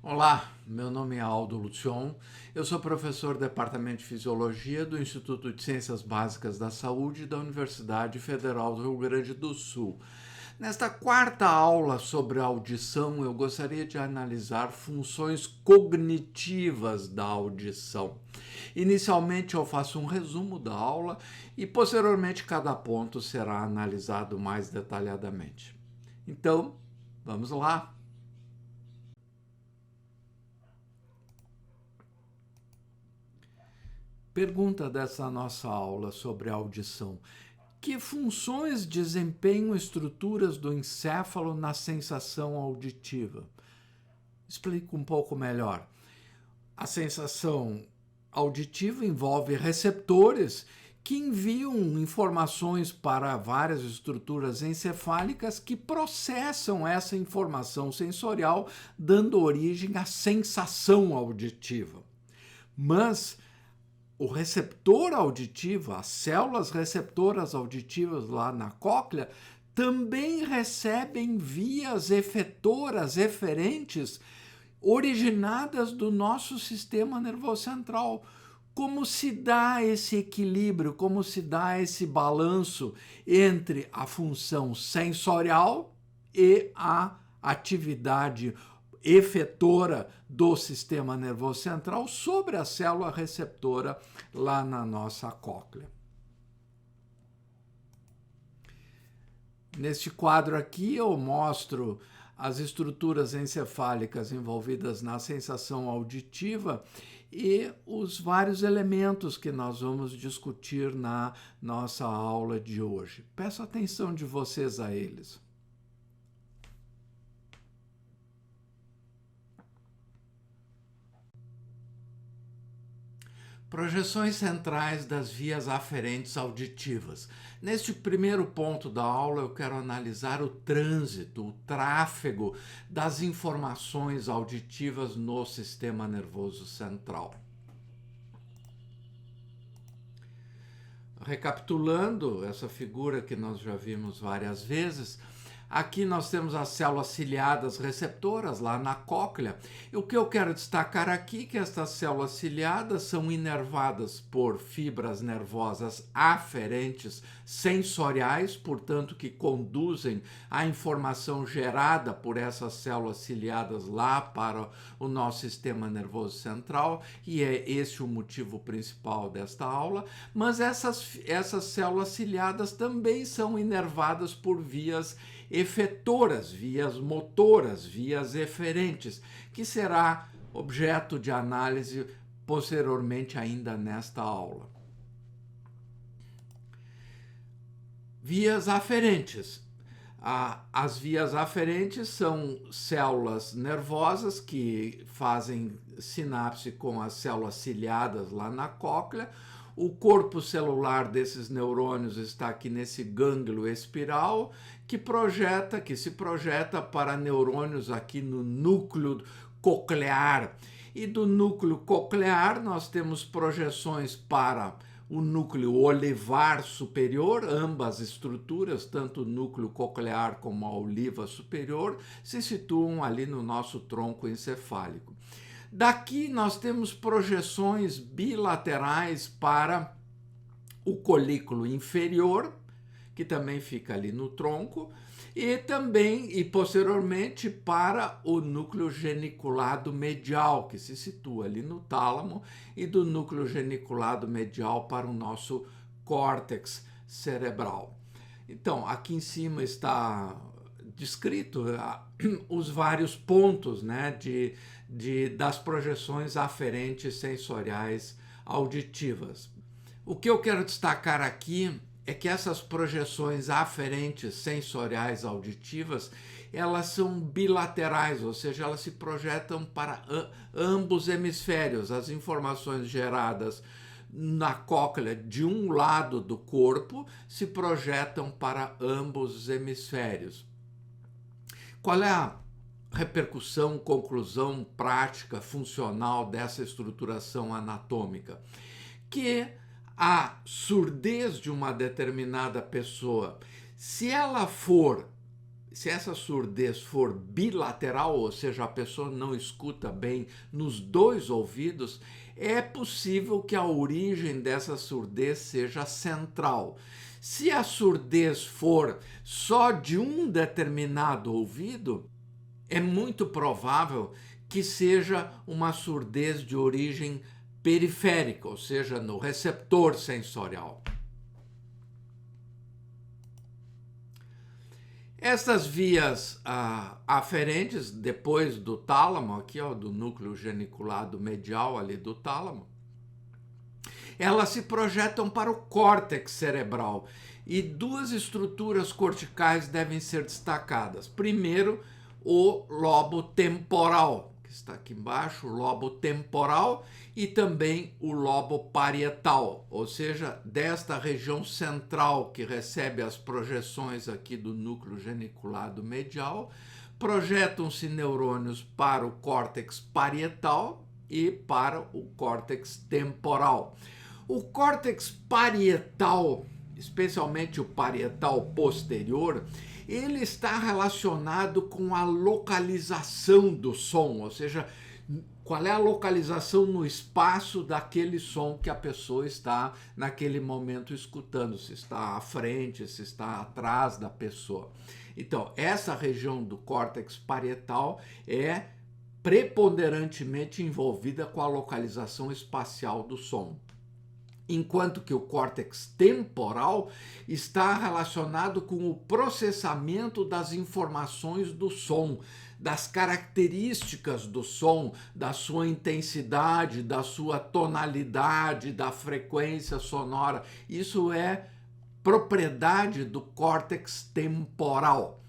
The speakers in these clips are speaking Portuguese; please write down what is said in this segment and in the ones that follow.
Olá, meu nome é Aldo Lucion, eu sou professor do Departamento de Fisiologia do Instituto de Ciências Básicas da Saúde da Universidade Federal do Rio Grande do Sul. Nesta quarta aula sobre audição, eu gostaria de analisar funções cognitivas da audição. Inicialmente, eu faço um resumo da aula e, posteriormente, cada ponto será analisado mais detalhadamente. Então, vamos lá! Pergunta dessa nossa aula sobre audição: que funções desempenham estruturas do encéfalo na sensação auditiva? Explico um pouco melhor. A sensação auditiva envolve receptores que enviam informações para várias estruturas encefálicas que processam essa informação sensorial, dando origem à sensação auditiva. Mas o receptor auditivo, as células receptoras auditivas lá na cóclea, também recebem vias efetoras eferentes originadas do nosso sistema nervoso central. Como se dá esse equilíbrio, como se dá esse balanço entre a função sensorial e a atividade efetora do sistema nervoso central sobre a célula receptora lá na nossa cóclea. Neste quadro aqui eu mostro as estruturas encefálicas envolvidas na sensação auditiva e os vários elementos que nós vamos discutir na nossa aula de hoje. Peço a atenção de vocês a eles. Projeções centrais das vias aferentes auditivas. Neste primeiro ponto da aula, eu quero analisar o trânsito, o tráfego das informações auditivas no sistema nervoso central. Recapitulando essa figura que nós já vimos várias vezes, aqui nós temos as células ciliadas receptoras lá na cóclea. E o que eu quero destacar aqui é que estas células ciliadas são inervadas por fibras nervosas aferentes sensoriais, portanto que conduzem a informação gerada por essas células ciliadas lá para o nosso sistema nervoso central, e é esse o motivo principal desta aula. Mas essas células ciliadas também são inervadas por vias efetoras, vias motoras, vias eferentes, que será objeto de análise posteriormente ainda nesta aula. Vias aferentes. As vias aferentes são células nervosas que fazem sinapse com as células ciliadas lá na cóclea. O corpo celular desses neurônios está aqui nesse gânglio espiral que se projeta para neurônios aqui no núcleo coclear. E do núcleo coclear nós temos projeções para o núcleo olivar superior, ambas estruturas, tanto o núcleo coclear como a oliva superior, se situam ali no nosso tronco encefálico. Daqui nós temos projeções bilaterais para o colículo inferior, que também fica ali no tronco, e posteriormente para o núcleo geniculado medial, que se situa ali no tálamo, e do núcleo geniculado medial para o nosso córtex cerebral. Então, aqui em cima está descrito os vários pontos, né, das projeções aferentes sensoriais auditivas. O que eu quero destacar aqui é que essas projeções aferentes sensoriais auditivas, elas são bilaterais, ou seja, elas se projetam para ambos hemisférios. As informações geradas na cóclea de um lado do corpo se projetam para ambos os hemisférios. Qual é a repercussão, conclusão prática, funcional dessa estruturação anatômica? Que a surdez de uma determinada pessoa, se ela for se essa surdez for bilateral, ou seja, a pessoa não escuta bem nos dois ouvidos, é possível que a origem dessa surdez seja central. Se a surdez for só de um determinado ouvido, é muito provável que seja uma surdez de origem periférica, ou seja, no receptor sensorial. Essas vias aferentes, depois do tálamo, aqui ó, do núcleo geniculado medial ali do tálamo, elas se projetam para o córtex cerebral e duas estruturas corticais devem ser destacadas. Primeiro, o lobo temporal, que está aqui embaixo, o lobo temporal, e também o lobo parietal, ou seja, desta região central que recebe as projeções aqui do núcleo geniculado medial, projetam-se neurônios para o córtex parietal e para o córtex temporal. O córtex parietal, especialmente o parietal posterior, ele está relacionado com a localização do som, ou seja, qual é a localização no espaço daquele som que a pessoa está naquele momento escutando, se está à frente, se está atrás da pessoa. Então, essa região do córtex parietal é preponderantemente envolvida com a localização espacial do som, enquanto que o córtex temporal está relacionado com o processamento das informações do som, das características do som, da sua intensidade, da sua tonalidade, da frequência sonora. Isso é propriedade do córtex temporal.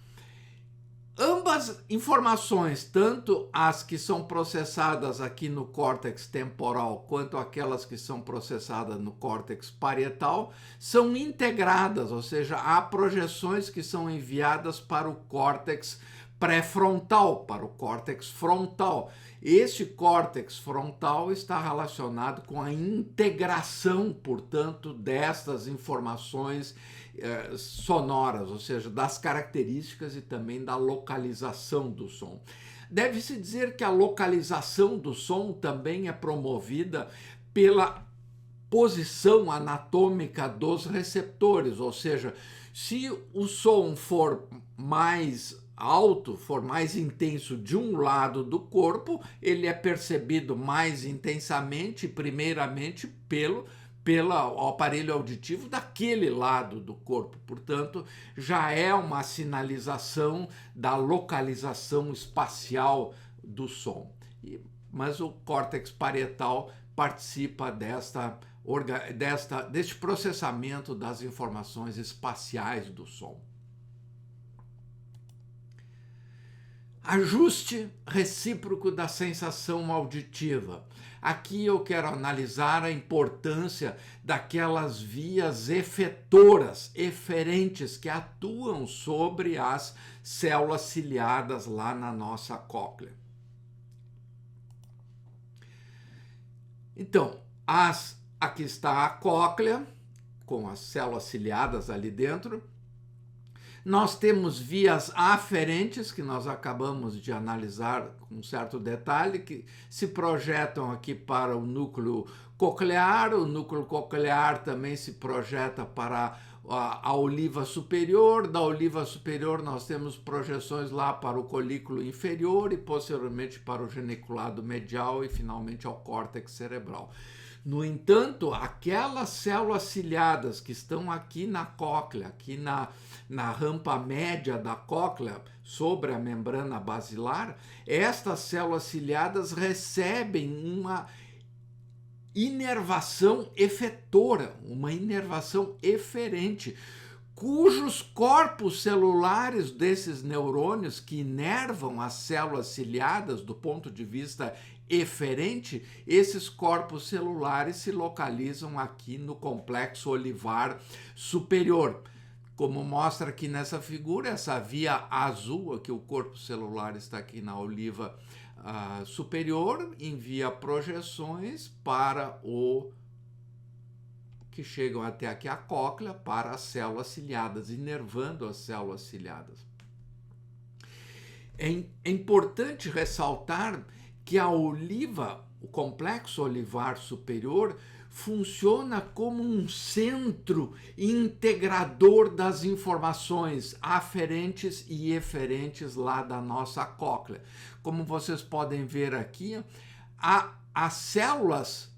Ambas informações, tanto as que são processadas aqui no córtex temporal quanto aquelas que são processadas no córtex parietal, são integradas, ou seja, há projeções que são enviadas para o córtex pré-frontal, para o córtex frontal. Este córtex frontal está relacionado com a integração, portanto, destas informações sonoras, ou seja, das características e também da localização do som. Deve-se dizer que a localização do som também é promovida pela posição anatômica dos receptores, ou seja, se o som for mais alto, for mais intenso de um lado do corpo, ele é percebido mais intensamente, primeiramente pelo aparelho auditivo daquele lado do corpo. Portanto, já é uma sinalização da localização espacial do som. Mas o córtex parietal participa deste processamento das informações espaciais do som. Ajuste recíproco da sensação auditiva. Aqui eu quero analisar a importância daquelas vias efetoras, eferentes, que atuam sobre as células ciliadas lá na nossa cóclea. Então, aqui está a cóclea, com as células ciliadas ali dentro. Nós temos vias aferentes, que nós acabamos de analisar com certo detalhe, que se projetam aqui para o núcleo coclear. O núcleo coclear também se projeta para a oliva superior. Da oliva superior nós temos projeções lá para o colículo inferior e posteriormente para o geniculado medial e finalmente ao córtex cerebral. No entanto, aquelas células ciliadas que estão aqui na cóclea, aqui na rampa média da cóclea, sobre a membrana basilar, estas células ciliadas recebem uma inervação efetora, uma inervação eferente, cujos corpos celulares desses neurônios que inervam as células ciliadas do ponto de vista eferente, esses corpos celulares se localizam aqui no complexo olivar superior. Como mostra aqui nessa figura, essa via azul, aqui o corpo celular está aqui na oliva superior, envia projeções para que chegam até aqui a cóclea, para as células ciliadas, inervando as células ciliadas. É importante ressaltar que a oliva, o complexo olivar superior, funciona como um centro integrador das informações aferentes e eferentes lá da nossa cóclea. Como vocês podem ver aqui, as células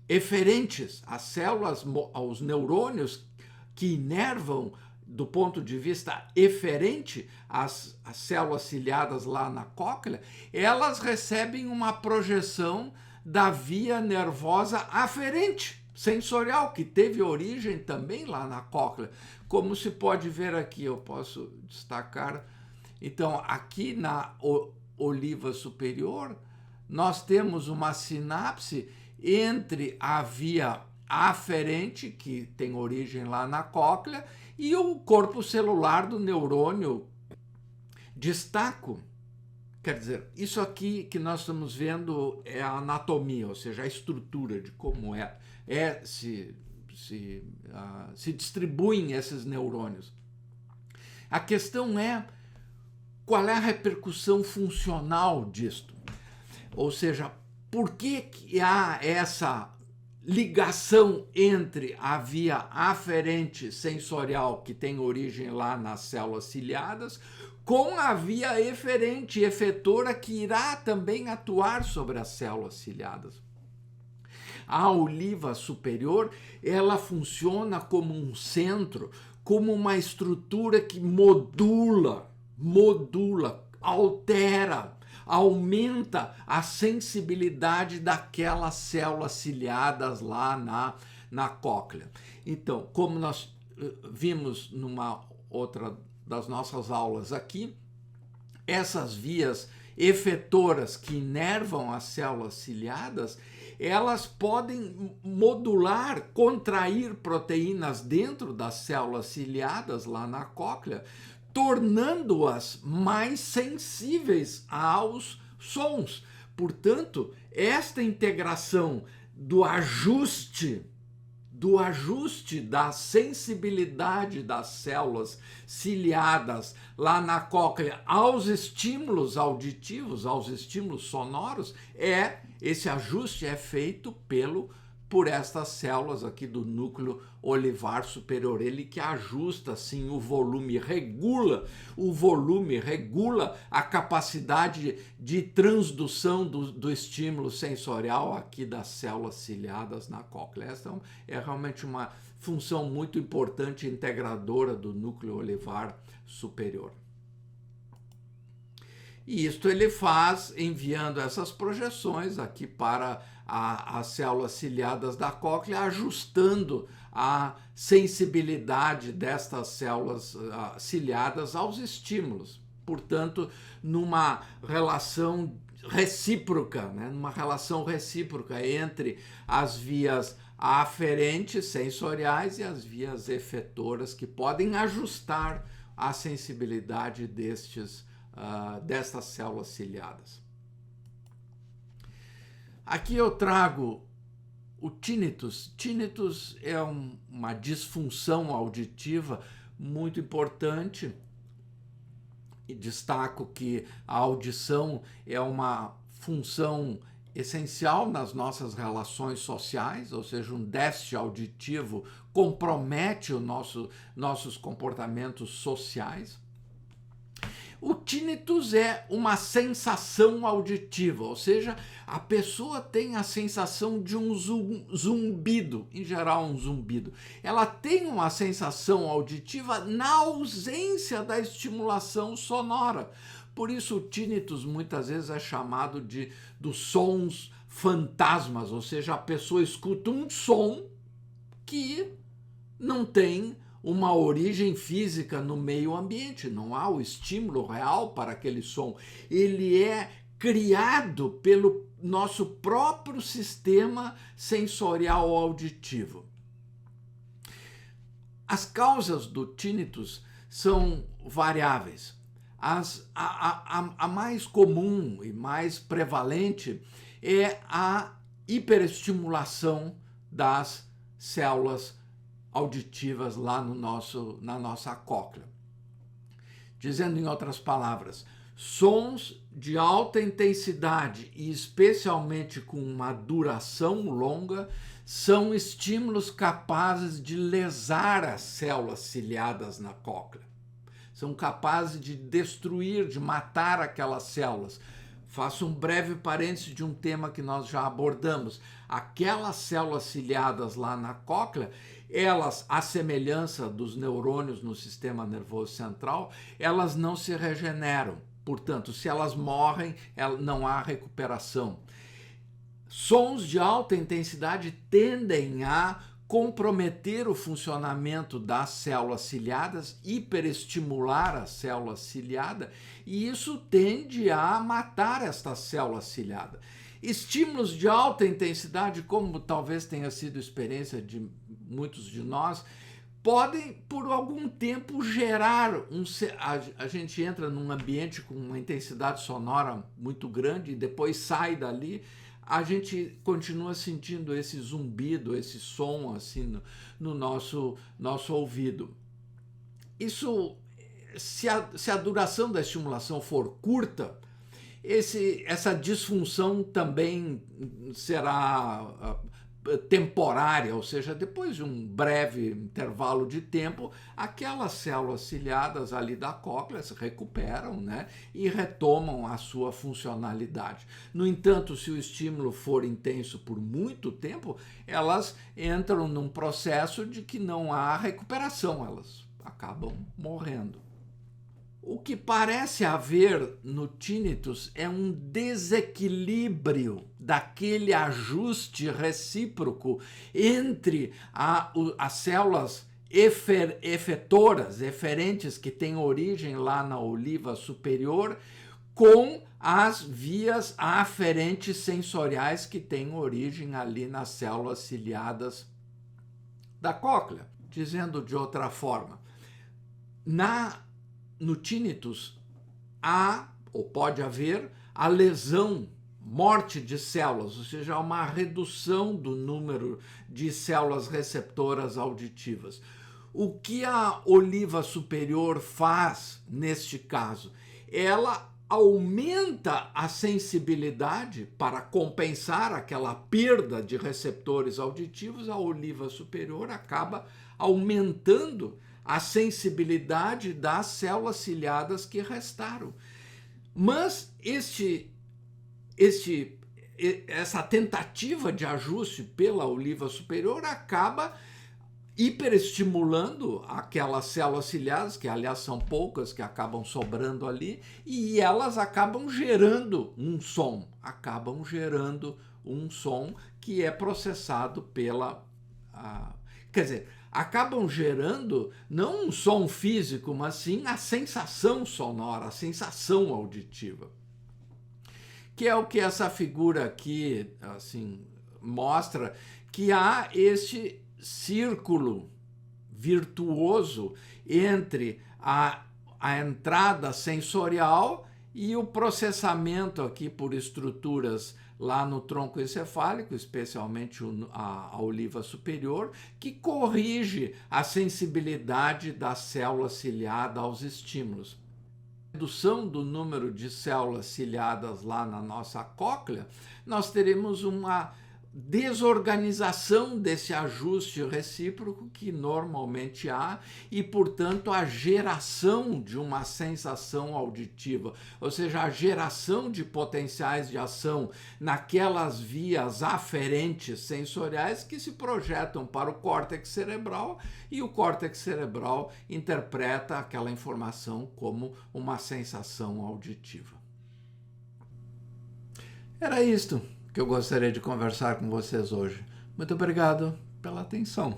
eferentes, as células, os neurônios que inervam do ponto de vista eferente, as células ciliadas lá na cóclea, elas recebem uma projeção da via nervosa aferente, sensorial, que teve origem também lá na cóclea. Como se pode ver aqui, eu posso destacar. Então, aqui na oliva superior, nós temos uma sinapse entre a via aferente, que tem origem lá na cóclea, e o corpo celular do neurônio destaco. Quer dizer, isso aqui que nós estamos vendo é a anatomia, ou seja, a estrutura de como se distribuem esses neurônios. A questão é qual é a repercussão funcional disto. Ou seja, por que há essa ligação entre a via aferente sensorial, que tem origem lá nas células ciliadas, com a via eferente efetora, que irá também atuar sobre as células ciliadas. A oliva superior, ela funciona como um centro, como uma estrutura que modula, altera, aumenta a sensibilidade daquelas células ciliadas lá na cóclea. Então, como nós vimos numa outra das nossas aulas aqui, essas vias efetoras que inervam as células ciliadas, elas podem modular, contrair proteínas dentro das células ciliadas lá na cóclea, tornando-as mais sensíveis aos sons. Portanto, esta integração do ajuste da sensibilidade das células ciliadas lá na cóclea aos estímulos auditivos, aos estímulos sonoros, esse ajuste é feito por estas células aqui do núcleo olivar superior, ele que ajusta assim o volume, regula a capacidade de transdução do estímulo sensorial aqui das células ciliadas na cóclea. Essa é realmente uma função muito importante integradora do núcleo olivar superior. E isto ele faz enviando essas projeções aqui para as células ciliadas da cóclea, ajustando a sensibilidade destas células ciliadas aos estímulos. Portanto, numa relação recíproca, numa relação recíproca entre as vias aferentes sensoriais e as vias efetoras, que podem ajustar a sensibilidade destas células ciliadas. Aqui eu trago o tinnitus. Tinnitus é uma disfunção auditiva muito importante e destaco que a audição é uma função essencial nas nossas relações sociais, ou seja, um déficit auditivo compromete nossos comportamentos sociais. O tinnitus é uma sensação auditiva, ou seja, a pessoa tem a sensação de um zumbido, em geral um zumbido. Ela tem uma sensação auditiva na ausência da estimulação sonora. Por isso o tinnitus muitas vezes é chamado dos sons fantasmas, ou seja, a pessoa escuta um som que não tem uma origem física no meio ambiente, não há o estímulo real para aquele som. Ele é criado pelo nosso próprio sistema sensorial auditivo. As causas do tinnitus são variáveis. A mais comum e mais prevalente é a hiperestimulação das células auditivas lá na nossa cóclea. Dizendo em outras palavras, Sons de alta intensidade e especialmente com uma duração longa são estímulos capazes de lesar as células ciliadas na cóclea. São capazes de destruir, de matar aquelas células. Faço um breve parênteses de um tema que nós já abordamos. Aquelas células ciliadas lá na cóclea, elas, à semelhança dos neurônios no sistema nervoso central, elas não se regeneram. Portanto, se elas morrem, não há recuperação. Sons de alta intensidade tendem a comprometer o funcionamento das células ciliadas, hiperestimular a célula ciliada, e isso tende a matar esta célula ciliada. Estímulos de alta intensidade, como talvez tenha sido a experiência de muitos de nós, podem, por algum tempo, gerar a gente entra num ambiente com uma intensidade sonora muito grande e depois sai dali, a gente continua sentindo esse zumbido, esse som assim no nosso ouvido. Isso, se a duração da estimulação for curta, essa disfunção também será temporária, ou seja, depois de um breve intervalo de tempo, aquelas células ciliadas ali da cóclea se recuperam, né, e retomam a sua funcionalidade. No entanto, se o estímulo for intenso por muito tempo, elas entram num processo de que não há recuperação, elas acabam morrendo. O que parece haver no tinnitus é um desequilíbrio daquele ajuste recíproco entre as células efetoras, eferentes, que têm origem lá na oliva superior, com as vias aferentes sensoriais que têm origem ali nas células ciliadas da cóclea. Dizendo de outra forma, no tinnitus há, ou pode haver, a lesão, morte de células, ou seja, uma redução do número de células receptoras auditivas. O que a oliva superior faz neste caso? Ela aumenta a sensibilidade para compensar aquela perda de receptores auditivos. A oliva superior acaba aumentando a sensibilidade das células ciliadas que restaram. Mas essa tentativa de ajuste pela oliva superior acaba hiperestimulando aquelas células ciliadas, que aliás são poucas, que acabam sobrando ali, e elas acabam gerando um som, que é processado pela... quer dizer, acabam gerando não um som físico, mas sim a sensação sonora, a sensação auditiva. Que é o que essa figura aqui assim, mostra, que há este círculo virtuoso entre a entrada sensorial e o processamento aqui por estruturas lá no tronco encefálico, especialmente a oliva superior, que corrige a sensibilidade da célula ciliada aos estímulos. A redução do número de células ciliadas lá na nossa cóclea, nós teremos uma desorganização desse ajuste recíproco que normalmente há e, portanto, a geração de uma sensação auditiva, ou seja, a geração de potenciais de ação naquelas vias aferentes sensoriais que se projetam para o córtex cerebral, e o córtex cerebral interpreta aquela informação como uma sensação auditiva. Era isto que eu gostaria de conversar com vocês hoje. Muito obrigado pela atenção.